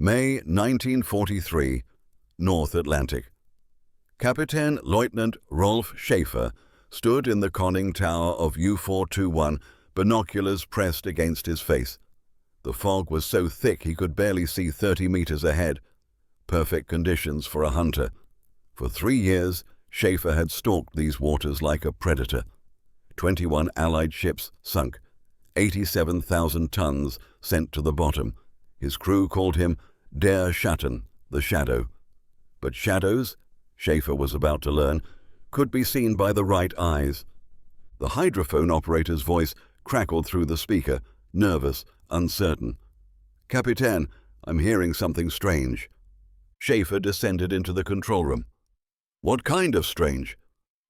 May 1943, North Atlantic. Kapitänleutnant Rolf Schäfer stood in the conning tower of U-421, binoculars pressed against his face. The fog was so thick he could barely see 30 meters ahead. Perfect conditions for a hunter. For 3 years, Schäfer had stalked these waters like a predator. 21 Allied ships sunk, 87,000 tons sent to the bottom. His crew called him Der Schatten, the Shadow. But shadows, Schäfer was about to learn, could be seen by the right eyes. The hydrophone operator's voice crackled through the speaker, nervous, uncertain. "Kapitän, I'm hearing something strange." Schäfer descended into the control room. "What kind of strange?"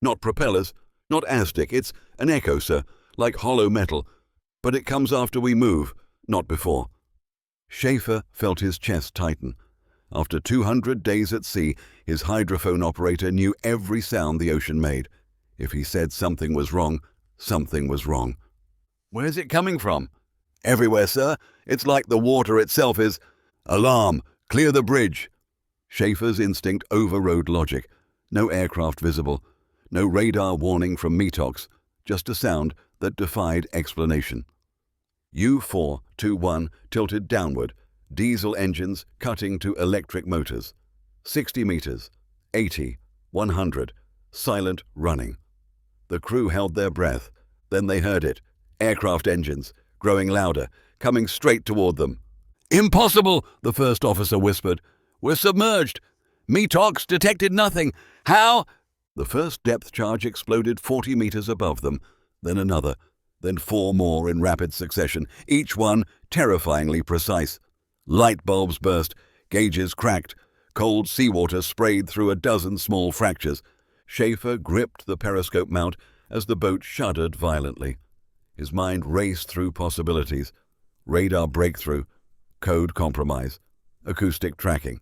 "Not propellers, not Aztec, it's an echo, sir, like hollow metal. But it comes after we move, not before." Schäfer felt his chest tighten. After 200 days at sea, his hydrophone operator knew every sound the ocean made. If he said something was wrong, something was wrong. "Where's it coming from?" "Everywhere, sir. It's like the water itself is—" "Alarm! Clear the bridge!" Schäfer's instinct overrode logic. No aircraft visible. No radar warning from METOX. Just a sound that defied explanation. U-421 tilted downward, diesel engines cutting to electric motors. 60 meters, 80, 100, silent running. The crew held their breath. Then they heard it. Aircraft engines, growing louder, coming straight toward them. "Impossible!" the first officer whispered. "We're submerged. METOX detected nothing. How?" The first depth charge exploded 40 meters above them, then another, then 4 more in rapid succession, each one terrifyingly precise. Light bulbs burst, gauges cracked, cold seawater sprayed through a dozen small fractures. Schäfer gripped the periscope mount as the boat shuddered violently. His mind raced through possibilities. Radar breakthrough, code compromise, acoustic tracking.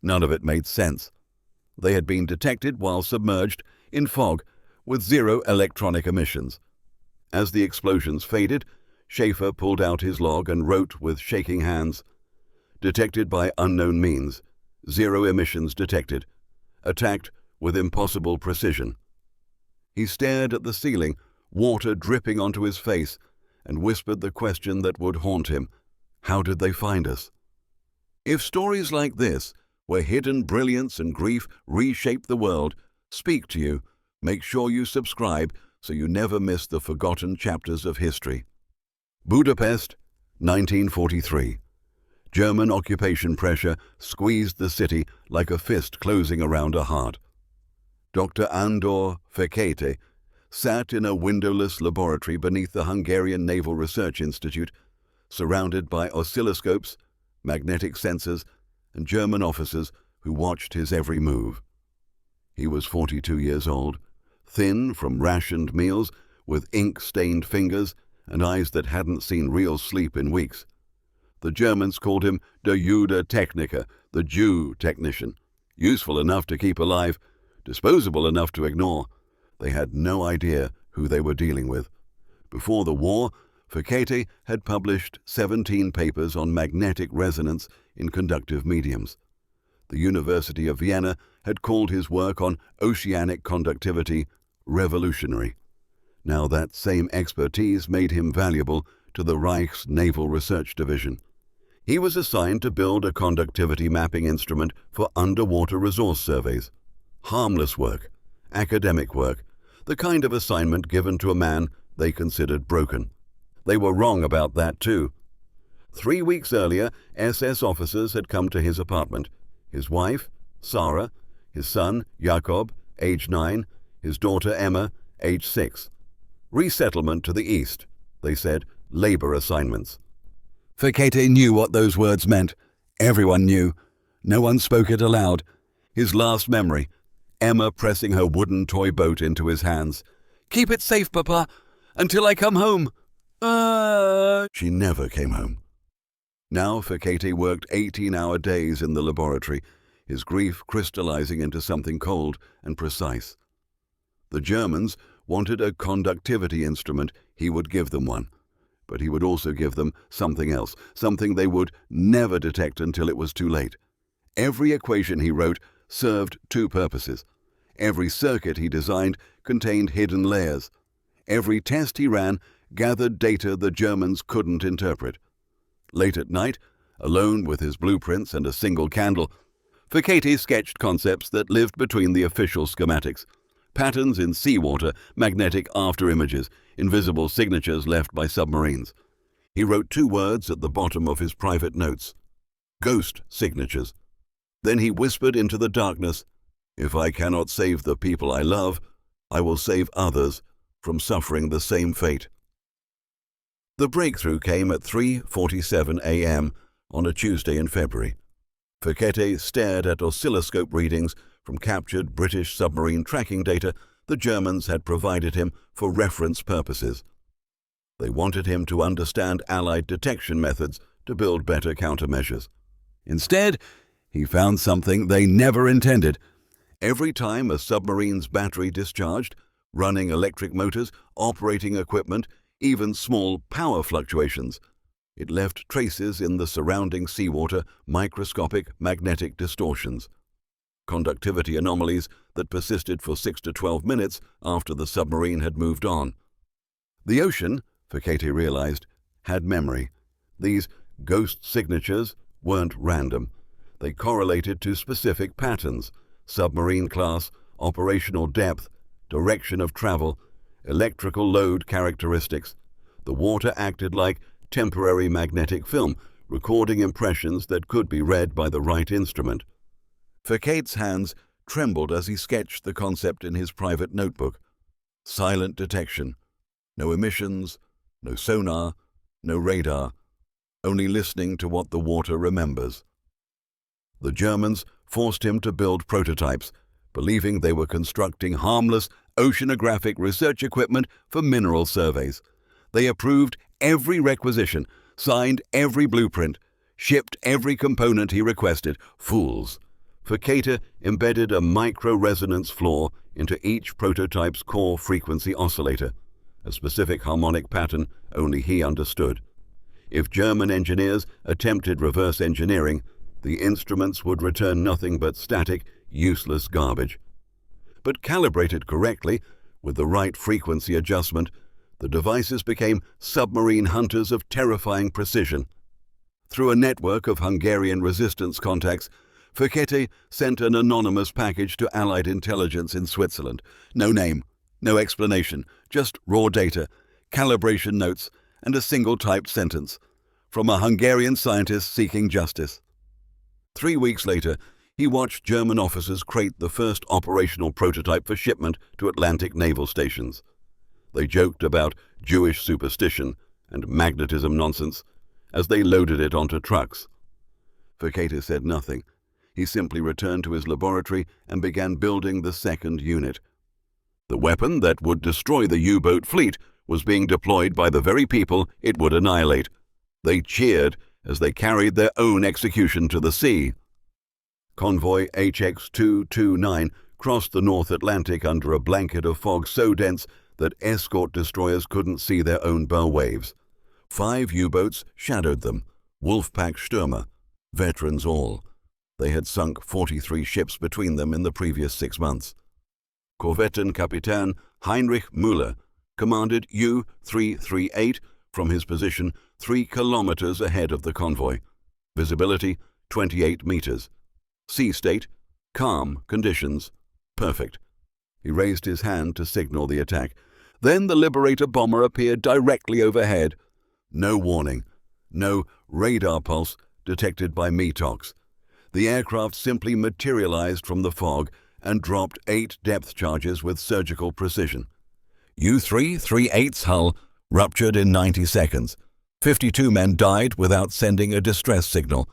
None of it made sense. They had been detected while submerged, in fog, with 0 electronic emissions. As the explosions faded, Schäfer pulled out his log and wrote with shaking hands. "Detected by unknown means. 0 emissions detected. Attacked with impossible precision." He stared at the ceiling, water dripping onto his face, and whispered the question that would haunt him. How did they find us? If stories like this, where hidden brilliance and grief reshape the world, speak to you, make sure you subscribe so you never miss the forgotten chapters of history. Budapest, 1943. German occupation pressure squeezed the city like a fist closing around a heart. Dr. Andor Fekete sat in a windowless laboratory beneath the Hungarian Naval Research Institute, surrounded by oscilloscopes, magnetic sensors, and German officers who watched his every move. He was 42 years old, thin from rationed meals, with ink-stained fingers and eyes that hadn't seen real sleep in weeks. The Germans called him der Jude Techniker, the Jew technician. Useful enough to keep alive, disposable enough to ignore. They had no idea who they were dealing with. Before the war, Fekete had published 17 papers on magnetic resonance in conductive mediums. The University of Vienna had called his work on oceanic conductivity revolutionary. Now that same expertise made him valuable to the Reich's Naval Research Division. He was assigned to build a conductivity mapping instrument for underwater resource surveys. Harmless work, academic work, the kind of assignment given to a man they considered broken. They were wrong about that too. 3 weeks earlier, SS officers had come to his apartment. His wife, Sarah, his son, Jakob, age 9, his daughter Emma, age 6. Resettlement to the east, they said, labor assignments. Fekete knew what those words meant. Everyone knew. No one spoke it aloud. His last memory, Emma pressing her wooden toy boat into his hands. "Keep it safe, Papa, until I come home." She never came home. Now Fekete worked 18-hour days in the laboratory, his grief crystallizing into something cold and precise. The Germans wanted a conductivity instrument. He would give them one. But he would also give them something else, something they would never detect until it was too late. Every equation he wrote served two purposes. Every circuit he designed contained hidden layers. Every test he ran gathered data the Germans couldn't interpret. Late at night, alone with his blueprints and a single candle, Facchetti sketched concepts that lived between the official schematics. Patterns in seawater, magnetic after-images, invisible signatures left by submarines. He wrote 2 words at the bottom of his private notes: ghost signatures. Then he whispered into the darkness, "If I cannot save the people I love, I will save others from suffering the same fate." The breakthrough came at 3:47 a.m. on a Tuesday in February. Facchetti stared at oscilloscope readings from captured British submarine tracking data the Germans had provided him for reference purposes. They wanted him to understand Allied detection methods to build better countermeasures. Instead, he found something they never intended. Every time a submarine's battery discharged, running electric motors, operating equipment, even small power fluctuations, it left traces in the surrounding seawater, microscopic magnetic distortions. Conductivity anomalies that persisted for 6 to 12 minutes after the submarine had moved on. The ocean, Facchetti realized, had memory. These ghost signatures weren't random. They correlated to specific patterns: submarine class, operational depth, direction of travel, electrical load characteristics. The water acted like temporary magnetic film, recording impressions that could be read by the right instrument. Facchetti's hands trembled as he sketched the concept in his private notebook. Silent detection. No emissions, no sonar, no radar. Only listening to what the water remembers. The Germans forced him to build prototypes, believing they were constructing harmless oceanographic research equipment for mineral surveys. They approved every requisition, signed every blueprint, shipped every component he requested. Fools. Facchetti embedded a micro-resonance flaw into each prototype's core frequency oscillator, a specific harmonic pattern only he understood. If German engineers attempted reverse engineering, the instruments would return nothing but static, useless garbage. But calibrated correctly, with the right frequency adjustment, the devices became submarine hunters of terrifying precision. Through a network of Hungarian resistance contacts, Facchetti sent an anonymous package to Allied intelligence in Switzerland. No name, no explanation, just raw data, calibration notes, and a single typed sentence from a Hungarian scientist seeking justice. 3 weeks later, he watched German officers crate the first operational prototype for shipment to Atlantic naval stations. They joked about Jewish superstition and magnetism nonsense as they loaded it onto trucks. Facchetti said nothing. He simply returned to his laboratory and began building the second unit. The weapon that would destroy the U-boat fleet was being deployed by the very people it would annihilate. They cheered as they carried their own execution to the sea. Convoy HX-229 crossed the North Atlantic under a blanket of fog so dense that escort destroyers couldn't see their own bow waves. 5 U-boats shadowed them, Wolfpacks Stürmer, veterans all. They had sunk 43 ships between them in the previous 6 months. Kapitän Heinrich Müller commanded U-338 from his position 3 kilometers ahead of the convoy. Visibility 28 meters. Sea state, calm conditions, perfect. He raised his hand to signal the attack. Then the Liberator bomber appeared directly overhead. No warning, no radar pulse detected by METOX. The aircraft simply materialized from the fog and dropped 8 depth charges with surgical precision. U-338's hull ruptured in 90 seconds. 52 men died without sending a distress signal.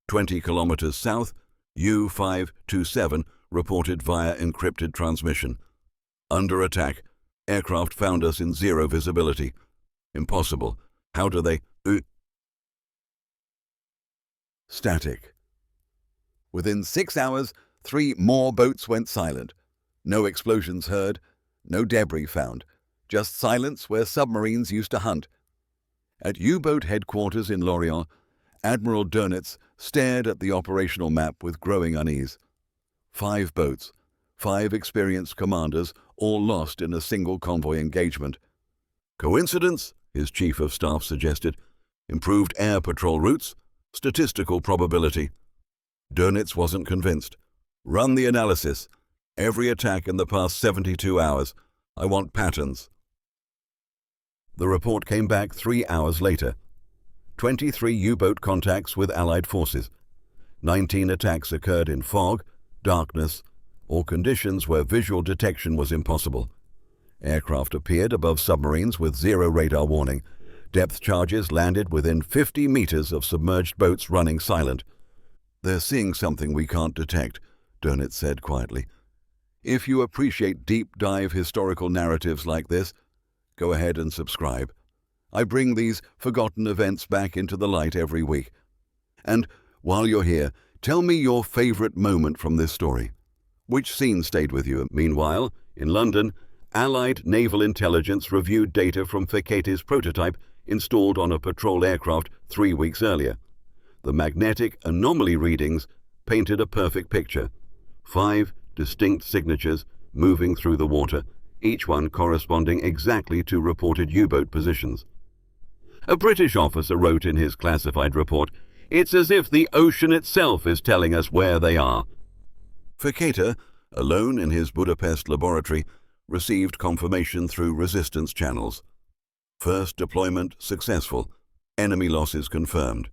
20 kilometers south, U-527 reported via encrypted transmission. Under attack. Aircraft found us in 0 visibility. Impossible. How do they... Static. Within 6 hours, 3 more boats went silent. No explosions heard, no debris found. Just silence where submarines used to hunt. At U-boat headquarters in Lorient, Admiral Dönitz stared at the operational map with growing unease. 5 boats, 5 experienced commanders, all lost in a single convoy engagement. Coincidence? His chief of staff suggested. Improved air patrol routes? Statistical probability. Dönitz wasn't convinced. Run the analysis. Every attack in the past 72 hours. I want patterns. The report came back 3 hours later. 23 U-boat contacts with Allied forces. 19 attacks occurred in fog, darkness, or conditions where visual detection was impossible. Aircraft appeared above submarines with 0 radar warning. Depth charges landed within 50 meters of submerged boats running silent. They're seeing something we can't detect, Dönitz said quietly. If you appreciate deep-dive historical narratives like this, go ahead and subscribe. I bring these forgotten events back into the light every week. And while you're here, tell me your favorite moment from this story. Which scene stayed with you? Meanwhile, in London, Allied naval intelligence reviewed data from Feketti's prototype installed on a patrol aircraft 3 weeks earlier. The magnetic anomaly readings painted a perfect picture. 5 distinct signatures moving through the water, each one corresponding exactly to reported U-boat positions. A British officer wrote in his classified report, "It's as if the ocean itself is telling us where they are." Feketti, alone in his Budapest laboratory, received confirmation through resistance channels. First deployment successful. Enemy losses confirmed.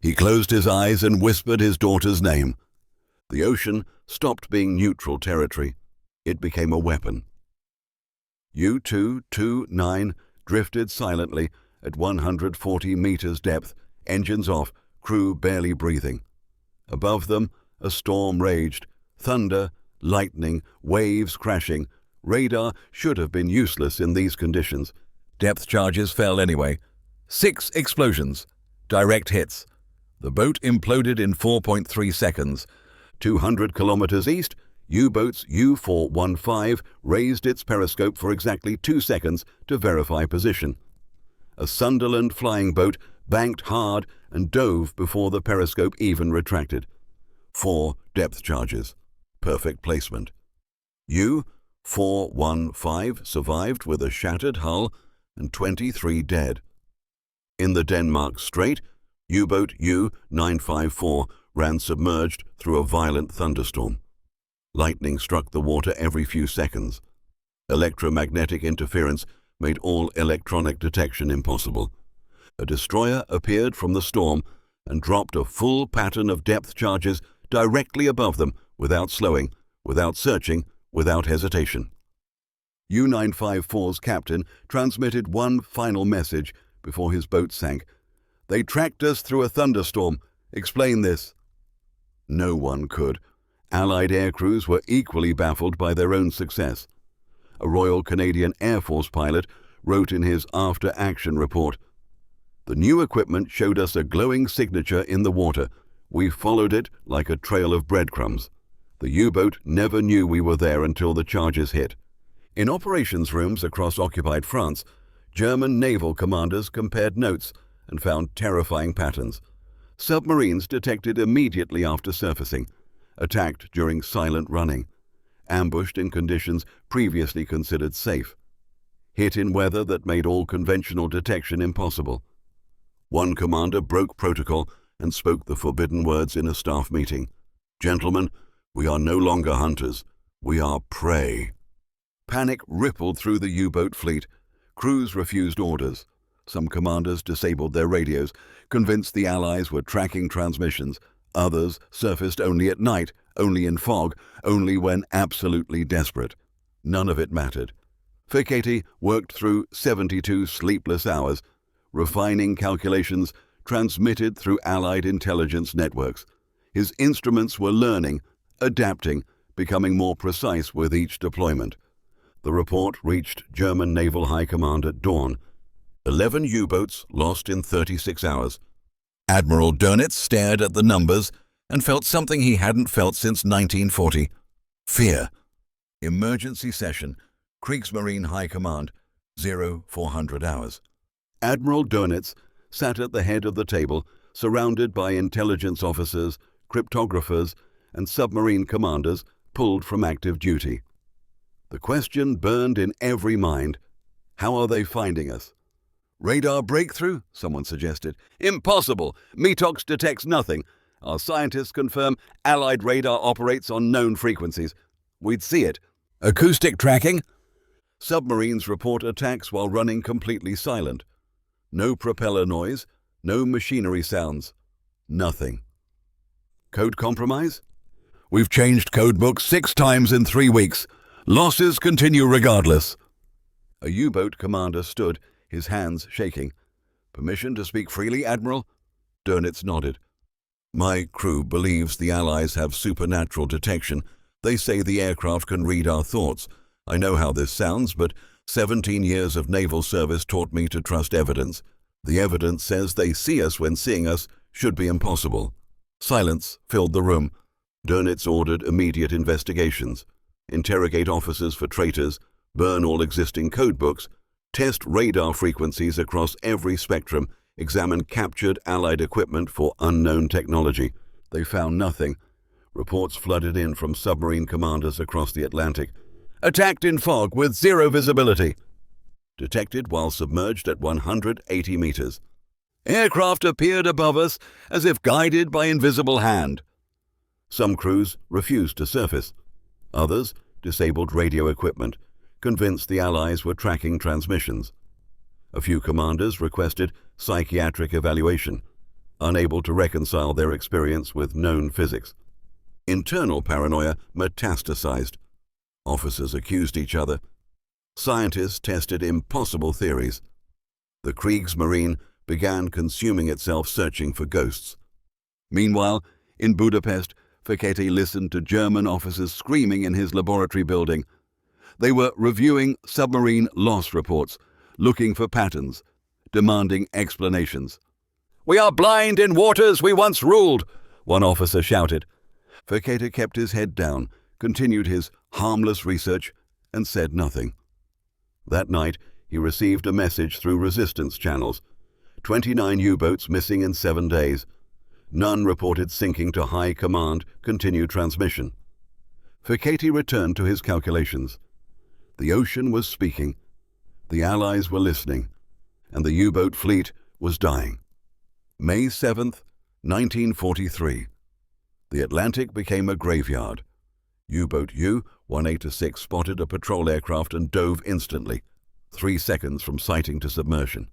He closed his eyes and whispered his daughter's name. The ocean stopped being neutral territory. It became a weapon. U-229 drifted silently at 140 meters depth, engines off, crew barely breathing. Above them, a storm raged. Thunder, lightning, waves crashing. Radar should have been useless in these conditions. Depth charges fell anyway. 6 explosions. Direct hits. The boat imploded in 4.3 seconds. 200 kilometers east, U-boat's U-415 raised its periscope for exactly 2 seconds to verify position. A Sunderland flying boat banked hard and dove before the periscope even retracted. 4 depth charges. Perfect placement. U-415 survived with a shattered hull and 23 dead. In the Denmark Strait, U-boat U-954 ran submerged through a violent thunderstorm. Lightning struck the water every few seconds. Electromagnetic interference made all electronic detection impossible. A destroyer appeared from the storm and dropped a full pattern of depth charges directly above them without slowing, without searching, without hesitation. U-954's captain transmitted one final message before his boat sank. "They tracked us through a thunderstorm. Explain this." No one could. Allied air crews were equally baffled by their own success. A Royal Canadian Air Force pilot wrote in his after-action report, "The new equipment showed us a glowing signature in the water. We followed it like a trail of breadcrumbs. The U-boat never knew we were there until the charges hit." In operations rooms across occupied France, German naval commanders compared notes and found terrifying patterns. Submarines detected immediately after surfacing, attacked during silent running, ambushed in conditions previously considered safe, hit in weather that made all conventional detection impossible. One commander broke protocol and spoke the forbidden words in a staff meeting. "Gentlemen, we are no longer hunters. We are prey." Panic rippled through the U-boat fleet. Crews refused orders. Some commanders disabled their radios, convinced the Allies were tracking transmissions. Others surfaced only at night, only in fog, only when absolutely desperate. None of it mattered. Feketti worked through 72 sleepless hours, refining calculations transmitted through Allied intelligence networks. His instruments were learning, adapting, becoming more precise with each deployment. The report reached German Naval High Command at dawn. 11 U-boats lost in 36 hours. Admiral Dönitz stared at the numbers and felt something he hadn't felt since 1940. Fear. Emergency session. Kriegsmarine High Command. 0400 hours. Admiral Dönitz sat at the head of the table, surrounded by intelligence officers, cryptographers, and submarine commanders pulled from active duty. The question burned in every mind. How are they finding us? Radar breakthrough, someone suggested. Impossible! Metox detects nothing. Our scientists confirm Allied radar operates on known frequencies. We'd see it. Acoustic tracking? Submarines report attacks while running completely silent. No propeller noise, no machinery sounds. Nothing. Code compromise? We've changed code books 6 times in 3 weeks. Losses continue regardless. A U-boat commander stood, his hands shaking. Permission to speak freely, Admiral? Dönitz nodded. My crew believes the Allies have supernatural detection. They say the aircraft can read our thoughts. I know how this sounds, but 17 years of naval service taught me to trust evidence. The evidence says they see us when seeing us should be impossible. Silence filled the room. Dönitz ordered immediate investigations. Interrogate officers for traitors, burn all existing codebooks, test radar frequencies across every spectrum, examine captured Allied equipment for unknown technology. They found nothing. Reports flooded in from submarine commanders across the Atlantic. Attacked in fog with 0 visibility. Detected while submerged at 180 meters. Aircraft appeared above us as if guided by invisible hand. Some crews refused to surface. Others disabled radio equipment, convinced the Allies were tracking transmissions. A few commanders requested psychiatric evaluation, unable to reconcile their experience with known physics. Internal paranoia metastasized. Officers accused each other. Scientists tested impossible theories. The Kriegsmarine began consuming itself searching for ghosts. Meanwhile, in Budapest, Fekete listened to German officers screaming in his laboratory building. They were reviewing submarine loss reports, looking for patterns, demanding explanations. "We are blind in waters we once ruled," one officer shouted. Fekete kept his head down, continued his harmless research, and said nothing. That night, he received a message through resistance channels. 29 U-boats missing in 7 days. None reported sinking to high command, continued transmission. Fekete returned to his calculations. The ocean was speaking. The Allies were listening. And the U-boat fleet was dying. May 7th, 1943. The Atlantic became a graveyard. U-boat U-1826 spotted a patrol aircraft and dove instantly, 3 seconds from sighting to submersion.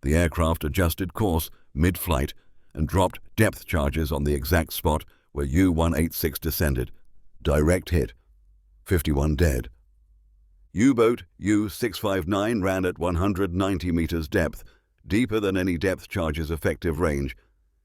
The aircraft adjusted course mid-flight and dropped depth charges on the exact spot where U-186 descended. Direct hit. 51 dead. U-boat U-659 ran at 190 meters depth, deeper than any depth charge's effective range.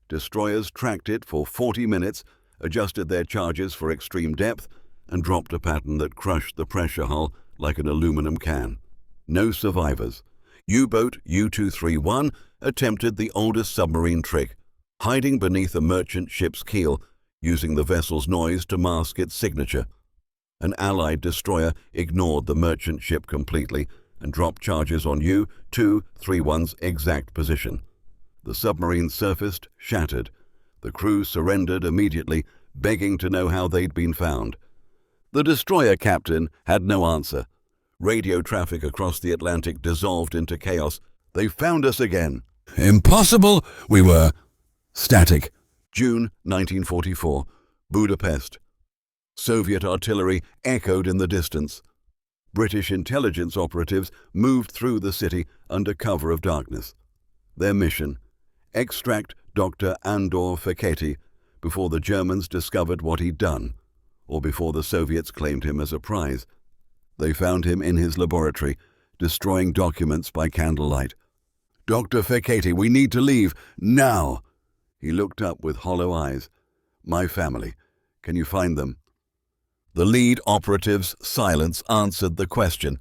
Destroyers tracked it for 40 minutes, adjusted their charges for extreme depth, and dropped a pattern that crushed the pressure hull like an aluminum can. No survivors. U-boat U-231 attempted the oldest submarine trick, hiding beneath a merchant ship's keel, using the vessel's noise to mask its signature. An Allied destroyer ignored the merchant ship completely and dropped charges on U-231's exact position. The submarine surfaced, shattered. The crew surrendered immediately, begging to know how they'd been found. The destroyer captain had no answer. Radio traffic across the Atlantic dissolved into chaos. They found us again. Impossible! We were static. June 1944. Budapest. Soviet artillery echoed in the distance. British intelligence operatives moved through the city under cover of darkness. Their mission: extract Dr. Andor Fekete before the Germans discovered what he'd done, or before the Soviets claimed him as a prize. They found him in his laboratory, destroying documents by candlelight. "Dr. Fekete, we need to leave, now!" He looked up with hollow eyes. "My family. Can you find them?" The lead operative's silence answered the question.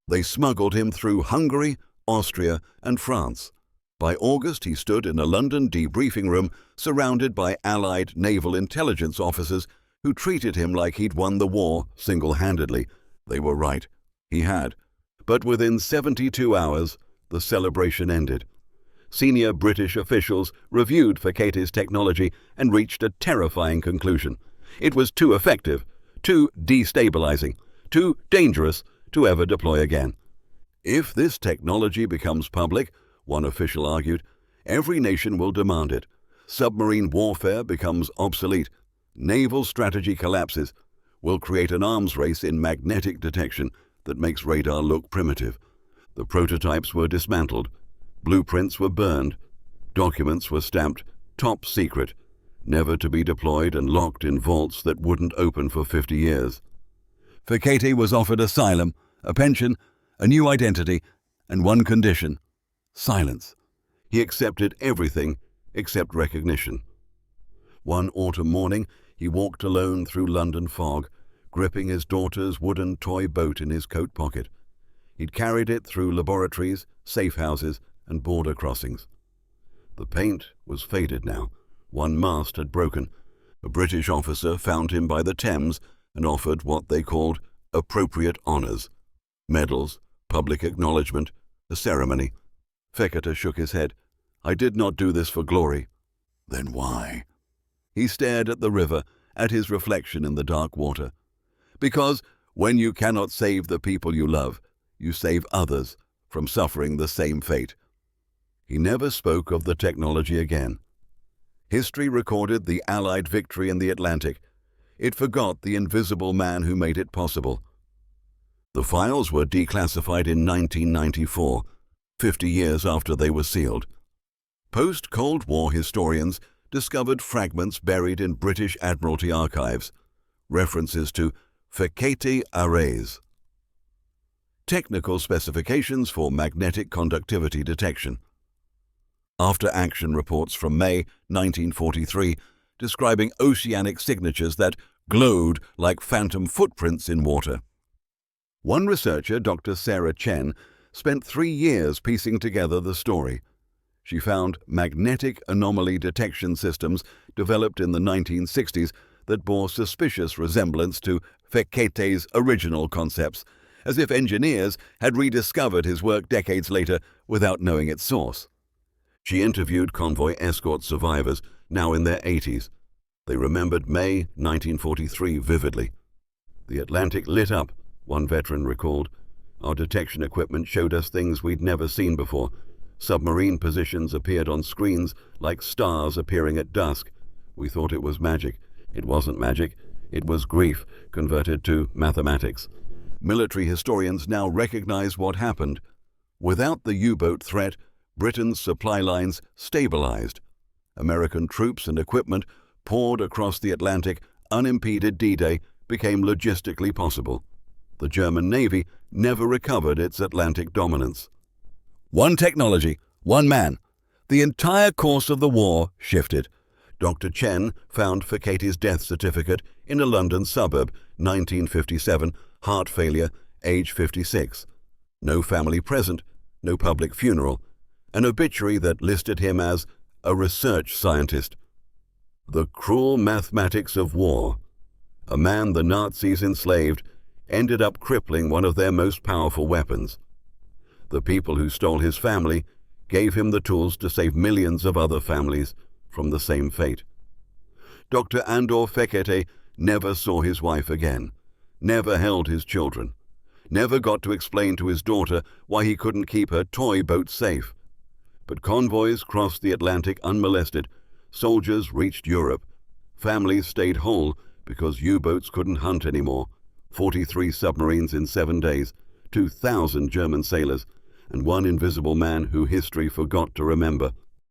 They smuggled him through Hungary, Austria, and France. By August, he stood in a London debriefing room surrounded by Allied naval intelligence officers who treated him like he'd won the war single-handedly. They were right. He had. But within 72 hours, The celebration ended. Senior British officials reviewed Feketey's technology and reached a terrifying conclusion. It was too effective, too destabilizing, too dangerous to ever deploy again. If this technology becomes public, one official argued, every nation will demand it. Submarine warfare becomes obsolete. Naval strategy collapses. We'll create an arms race in magnetic detection that makes radar look primitive. The prototypes were dismantled. Blueprints were burned. Documents were stamped top secret, never to be deployed and locked in vaults that wouldn't open for 50 years. Feketey was offered asylum, a pension, a new identity, and one condition: silence. He accepted everything except recognition. One autumn morning, he walked alone through London fog, gripping his daughter's wooden toy boat in his coat pocket. He'd carried it through laboratories, safe houses, and border crossings. The paint was faded now. One mast had broken. A British officer found him by the Thames and offered what they called appropriate honours: medals, public acknowledgement, a ceremony. Fekete shook his head. "I did not do this for glory." "Then why?" He stared at the river, at his reflection in the dark water. "Because when you cannot save the people you love, you save others from suffering the same fate." He never spoke of the technology again. History recorded the Allied victory in the Atlantic. It forgot the invisible man who made it possible. The files were declassified in 1994, 50 years after they were sealed. Post-Cold War historians discovered fragments buried in British Admiralty archives, references to Fekete arrays. Technical specifications for magnetic conductivity detection. After-action reports from May 1943 describing oceanic signatures that glowed like phantom footprints in water. One researcher, Dr. Sarah Chen, spent 3 years piecing together the story. She found magnetic anomaly detection systems developed in the 1960s that bore suspicious resemblance to Feketey's original concepts, as if engineers had rediscovered his work decades later without knowing its source. She interviewed convoy escort survivors, now in their 80s. They remembered May 1943 vividly. "The Atlantic lit up," one veteran recalled. "Our detection equipment showed us things we'd never seen before. Submarine positions appeared on screens like stars appearing at dusk. We thought it was magic. It wasn't magic. It was grief converted to mathematics." Military historians now recognize what happened. Without the U-boat threat, Britain's supply lines stabilized. American troops and equipment poured across the Atlantic. Unimpeded D-Day became logistically possible. The German Navy never recovered its Atlantic dominance. One technology, one man. The entire course of the war shifted. Dr. Chen found Feketey's death certificate in a London suburb, 1957, heart failure, age 56. No family present, no public funeral. An obituary that listed him as a research scientist. The cruel mathematics of war. A man the Nazis enslaved ended up crippling one of their most powerful weapons. The people who stole his family gave him the tools to save millions of other families from the same fate. Dr. Andor Fekete never saw his wife again, never held his children, never got to explain to his daughter why he couldn't keep her toy boat safe. But convoys crossed the Atlantic unmolested, soldiers reached Europe, families stayed whole because U-boats couldn't hunt anymore, 43 submarines in 7 days, 2,000 German sailors, and one invisible man who history forgot to remember.